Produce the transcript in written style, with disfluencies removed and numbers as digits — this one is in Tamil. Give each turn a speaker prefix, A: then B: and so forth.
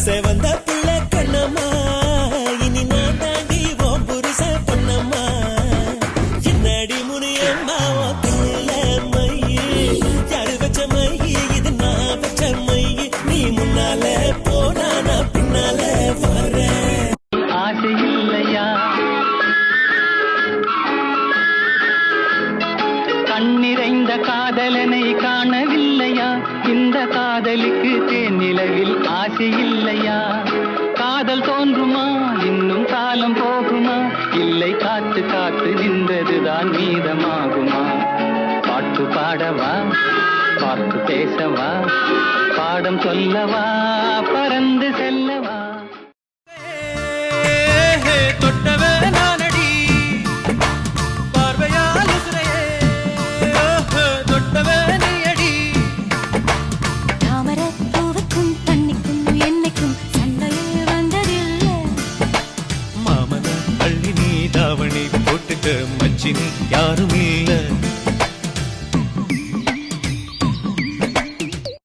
A: செவந்த புள்ள கண்ணம்மா இனி நான் தாண்டி ஓம் புருஷ பொன்னம்மா என்னடி முனியம்மா கண்ணுல மையி யாரு வச்ச மையி இது நான் வச்ச மையி நீ முன்னால போனா நான் பின்னால வரேன்
B: ஆசை இல்லையா கண்ணிறைந்த காதலனை காணவில்லையா இந்த காதலுக்கு தேனிலவில் ஆசை இல்லையா காதல் தோன்றுமா இன்னும் காலம் போகுமா இல்லை காத்து காத்து நின்றதுதான் மீதமாகுமா பாட்டு பாடவா பாட்டு பேசவா பாடம் சொல்லவா பறந்து செல்லவா
A: தொட்டவே நானடி பார்வையால் உசுரையே தொட்டவே நீயடி
C: தாமர பூவுக்கும் தண்ணிக்கும் என்னைக்கும் சண்டையே வந்ததில்லை
A: மாமன அள்ளி நீ தாவணி போட்டுக்க மச்சினி யாரும் இல்ல